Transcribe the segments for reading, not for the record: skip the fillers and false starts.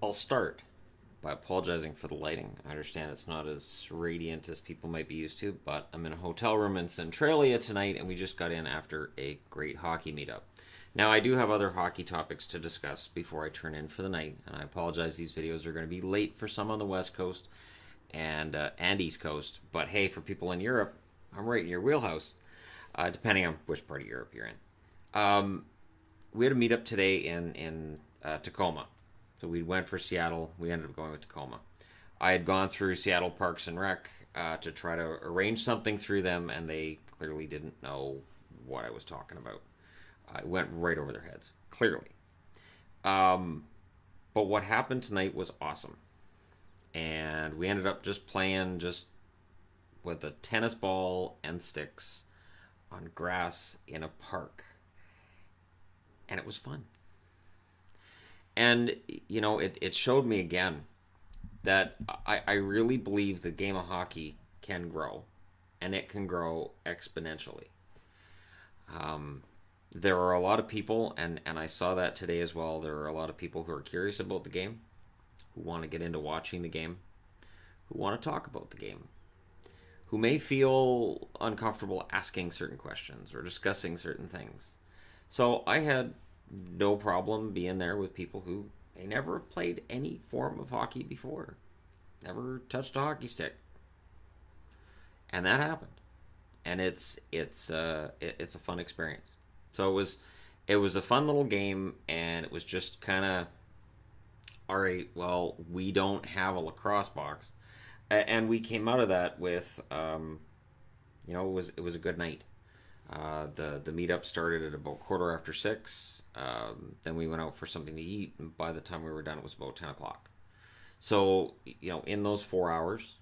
I'll start by apologizing for the lighting. I understand it's not as radiant as people might be used to, but I'm in a hotel room in Centralia tonight, and we just got in after a great hockey meetup. Now, I do have other hockey topics to discuss before I turn in for the night, and I apologize these videos are going to be late for some on the West Coast and East Coast, but hey, for people in Europe, I'm right in your wheelhouse, depending on which part of Europe you're in. We had a meetup today in Tacoma. So we went for Seattle. We ended up going with Tacoma. I had gone through Seattle Parks and Rec to try to arrange something through them, and they clearly didn't know what I was talking about. I went right over their heads, clearly. But what happened tonight was awesome. And we ended up just playing just with a tennis ball and sticks on grass in a park. And it was fun. And, you know, it showed me again that I really believe the game of hockey can grow, and it can grow exponentially. There are a lot of people, and I saw that today as well, there are a lot of people who are curious about the game, who want to get into watching the game, who want to talk about the game, who may feel uncomfortable asking certain questions or discussing certain things. So I had no problem being there with people who may never have played any form of hockey before, never touched a hockey stick, and that happened. And it's a fun experience. So it was a fun little game, and it was just kind of, all right, well, we don't have a lacrosse box, and we came out of that with it was a good night. The meetup started at about 6:15. Then we went out for something to eat, and by the time we were done, it was about 10 o'clock. So, in those 4 hours,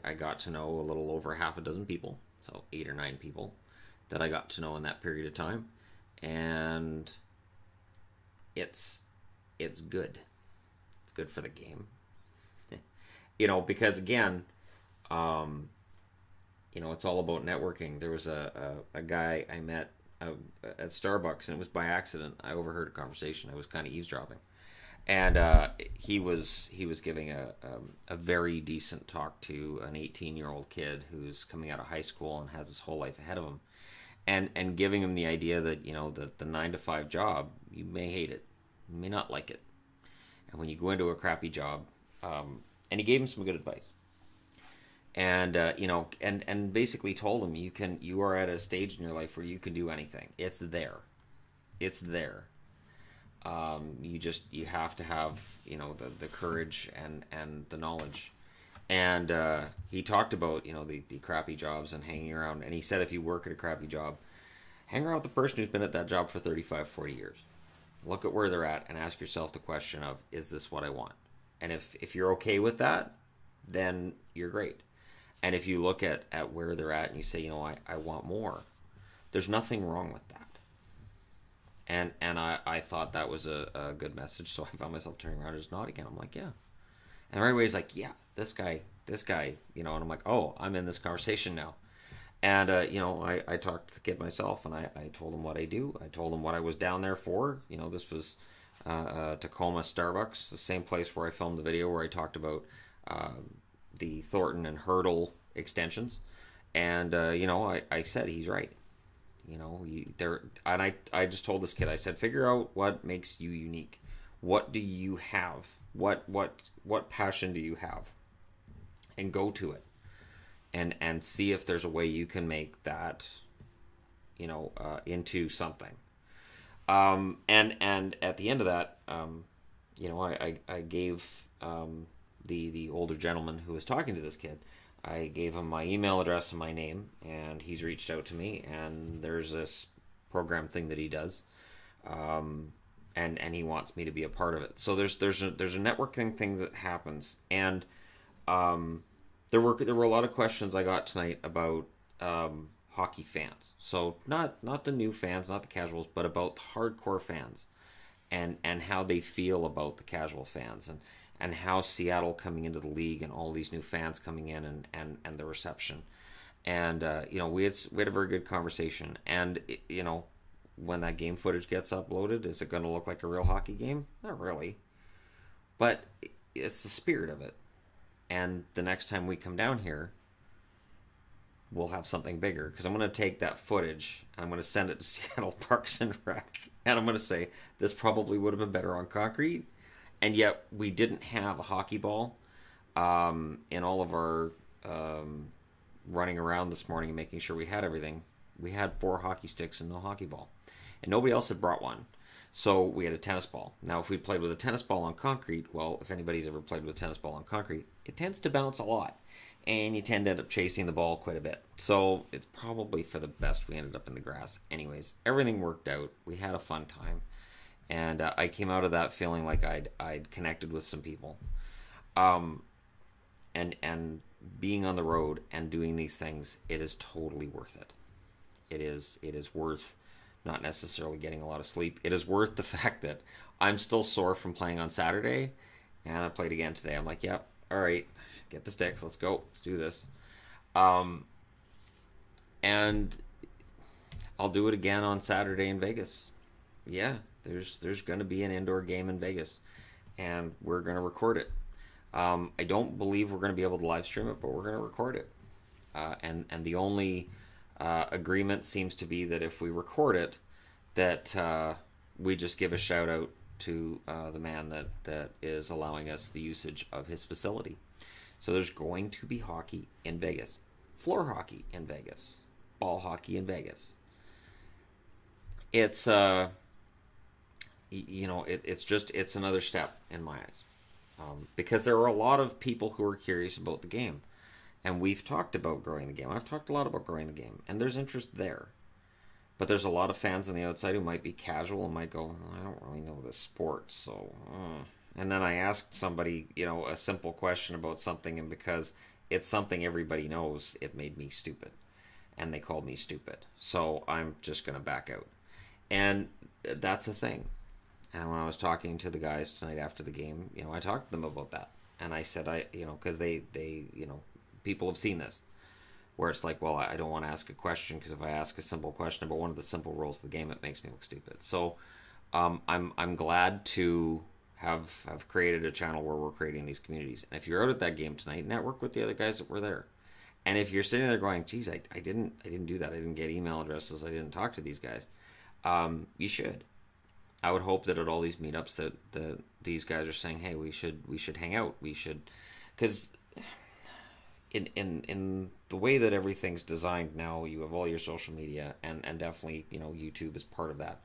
I got to know a little over half a dozen people, so 8 or 9 people that I got to know in that period of time, and it's good. It's good for the game, because again, it's all about networking. There was a guy I met at Starbucks, and it was by accident. I overheard a conversation. I was kind of eavesdropping, and he was giving a very decent talk to an 18-year-old kid who's coming out of high school and has his whole life ahead of him, and giving him the idea that the 9 to 5 job, you may hate it, you may not like it, and when you go into a crappy job, and he gave him some good advice. And and basically told him you are at a stage in your life where you can do anything. It's there. You have to have the courage and the knowledge. And he talked about the crappy jobs and hanging around. And he said if you work at a crappy job, hang around with the person who's been at that job for 35-40 years. Look at where they're at and ask yourself the question of, is this what I want? And if you're okay with that, then you're great. And if you look at where they're at and you say, I want more, there's nothing wrong with that. And I thought that was a good message. So I found myself turning around and just nodding, and I'm like, yeah. And right away he's like, yeah, this guy, and I'm like, oh, I'm in this conversation now. And, I talked to the kid myself, and I told him what I do. I told him what I was down there for. This was Tacoma Starbucks, the same place where I filmed the video where I talked about the Thornton and Hurdle extensions, and I said he's right. And I just told this kid, I said, figure out what makes you unique. What do you have? What passion do you have? And go to it, and see if there's a way you can make that, into something. And at the end of that, I gave the older gentleman who was talking to this kid, I gave him my email address and my name, and he's reached out to me, and there's this program thing that he does, and he wants me to be a part of it. So there's a networking thing that happens, and there were a lot of questions I got tonight about hockey fans. So not the new fans, not the casuals, but about the hardcore fans, and how they feel about the casual fans, and how Seattle coming into the league and all these new fans coming in and the reception. And, we had a very good conversation. And, when that game footage gets uploaded, is it going to look like a real hockey game? Not really. But it's the spirit of it. And the next time we come down here, we'll have something bigger. Because I'm going to take that footage and I'm going to send it to Seattle Parks and Rec. And I'm going to say, this probably would have been better on concrete. And yet we didn't have a hockey ball in all of our running around this morning and making sure we had everything. We had 4 hockey sticks and no hockey ball. And nobody else had brought one. So we had a tennis ball. Now, if we played with a tennis ball on concrete, well, if anybody's ever played with a tennis ball on concrete, it tends to bounce a lot. And you tend to end up chasing the ball quite a bit. So it's probably for the best we ended up in the grass. Anyways, everything worked out. We had a fun time. And I came out of that feeling like I'd connected with some people. And being on the road and doing these things, it is totally worth it. It is worth not necessarily getting a lot of sleep. It is worth the fact that I'm still sore from playing on Saturday, and I played again today. I'm like, yep, all right, get the sticks, let's go, let's do this. And I'll do it again on Saturday in Vegas. Yeah, there's going to be an indoor game in Vegas, and we're going to record it. I don't believe we're going to be able to live stream it, but we're going to record it. And the only agreement seems to be that if we record it, that we just give a shout out to the man that is allowing us the usage of his facility. So there's going to be hockey in Vegas, floor hockey in Vegas, ball hockey in Vegas. It's it's another step in my eyes, because there are a lot of people who are curious about the game. And we've talked about growing the game. I've talked a lot about growing the game. And there's interest there. But there's a lot of fans on the outside who might be casual and might go, I don't really know this sport, so... And then I asked somebody, a simple question about something, and because it's something everybody knows, it made me stupid. And they called me stupid. So I'm just going to back out. And that's a thing. And when I was talking to the guys tonight after the game, I talked to them about that. And I said, because they people have seen this, where it's like, well, I don't want to ask a question because if I ask a simple question about one of the simple rules of the game, it makes me look stupid. So I'm glad to have created a channel where we're creating these communities. And if you're out at that game tonight, network with the other guys that were there. And if you're sitting there going, geez, I didn't do that. I didn't get email addresses. I didn't talk to these guys. You should. I would hope that at all these meetups that these guys are saying, hey, we should hang out. We should, because in the way that everything's designed now, you have all your social media, and definitely, YouTube is part of that.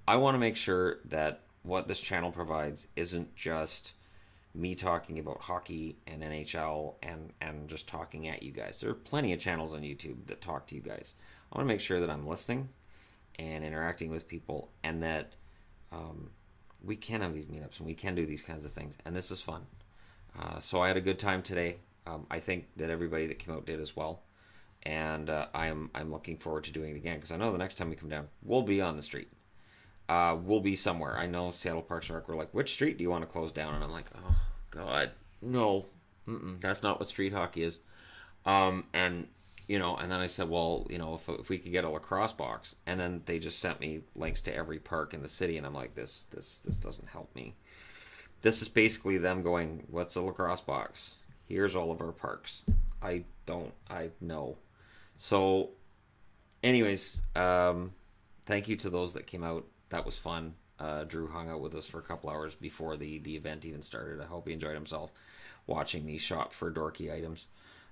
I want to make sure that what this channel provides isn't just me talking about hockey and NHL and just talking at you guys. There are plenty of channels on YouTube that talk to you guys. I want to make sure that I'm listening and interacting with people, and that we can have these meetups and we can do these kinds of things, and this is fun. So I had a good time today. I think that everybody that came out did as well, and I'm looking forward to doing it again, because I know the next time we come down, we'll be on the street. We'll be somewhere. I know Seattle Parks and Rec were like, which street do you want to close down? And I'm like, oh God, no, that's not what street hockey is. And then I said, well, if we could get a lacrosse box, and then they just sent me links to every park in the city, and I'm like, this doesn't help me. This is basically them going, what's a lacrosse box? Here's all of our parks. I know. So, anyways, thank you to those that came out. That was fun. Drew hung out with us for a couple hours before the event even started. I hope he enjoyed himself watching me shop for dorky items.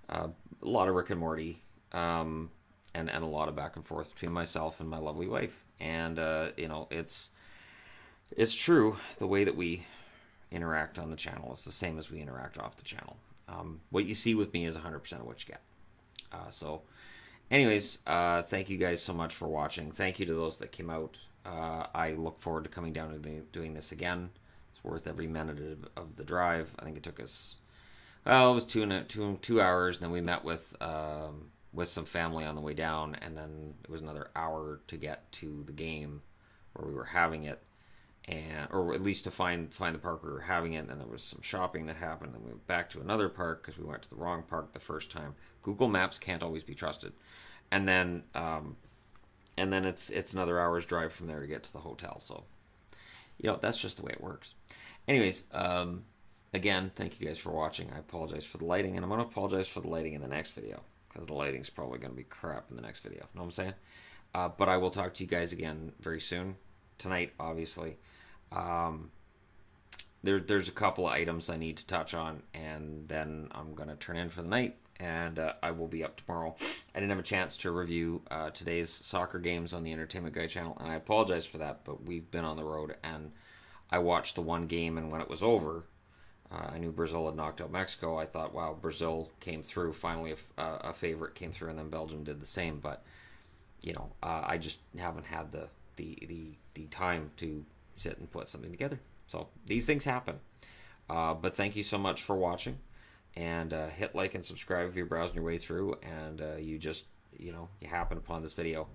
A lot of Rick and Morty, and a lot of back and forth between myself and my lovely wife. And, it's true. The way that we interact on the channel is the same as we interact off the channel. What you see with me is 100% of what you get. So anyways, thank you guys so much for watching. Thank you to those that came out. I look forward to coming down and doing this again. It's worth every minute of the drive. I think it took us, well, it was two hours, and then we met with some family on the way down, and then it was another hour to get to the game where we were having it. Or at least to find the park we were having it, and then there was some shopping that happened, and we went back to another park because we went to the wrong park the first time. Google Maps can't always be trusted. And then it's another hour's drive from there to get to the hotel. So, that's just the way it works. Anyways, again, thank you guys for watching. I apologize for the lighting, and I'm going to apologize for the lighting in the next video, because the lighting's probably going to be crap in the next video. Know what I'm saying? But I will talk to you guys again very soon. Tonight, obviously. There's a couple of items I need to touch on, and then I'm going to turn in for the night, and I will be up tomorrow. I didn't have a chance to review today's soccer games on the Entertainment Guy channel, and I apologize for that, but we've been on the road, and I watched the one game, and when it was over, I knew Brazil had knocked out Mexico. I thought, wow, Brazil came through. Finally, a favorite came through, and then Belgium did the same. But, you know, I just haven't had the time to sit and put something together. So these things happen. But thank you so much for watching. And hit like and subscribe if you're browsing your way through, and you just, you happen upon this video.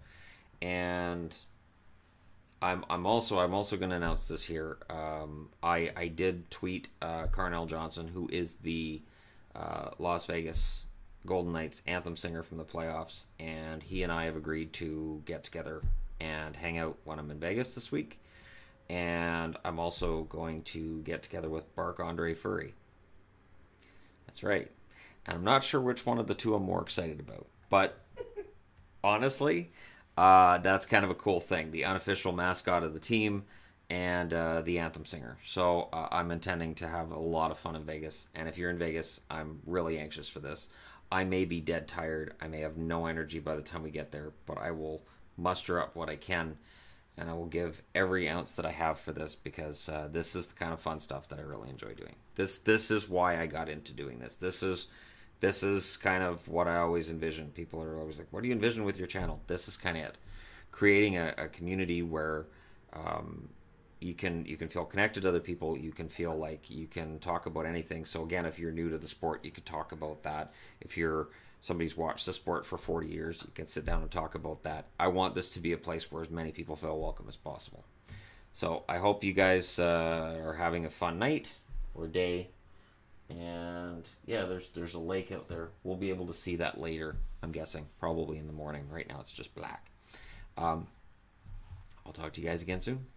And I'm also going to announce this here. I did tweet Carnell Johnson, who is the Las Vegas Golden Knights anthem singer from the playoffs, and he and I have agreed to get together and hang out when I'm in Vegas this week. And I'm also going to get together with Bark-Andre Furry. That's right. And I'm not sure which one of the two I'm more excited about, but honestly, that's kind of a cool thing. The unofficial mascot of the team and the anthem singer. So I'm intending to have a lot of fun in Vegas. And if you're in Vegas, I'm really anxious for this. I may be dead tired. I may have no energy by the time we get there, but I will muster up what I can, and I will give every ounce that I have for this, because this is the kind of fun stuff that I really enjoy doing. This is why I got into doing this. This is kind of what I always envision. People are always like, what do you envision with your channel? This is kind of it. Creating a community where you can feel connected to other people. You can feel like you can talk about anything. So again, if you're new to the sport, you could talk about that. If you're somebody's watched the sport for 40 years, you can sit down and talk about that. I want this to be a place where as many people feel welcome as possible. So I hope you guys are having a fun night or day. And yeah, there's a lake out there. We'll be able to see that later, I'm guessing. Probably in the morning. Right now it's just black. I'll talk to you guys again soon.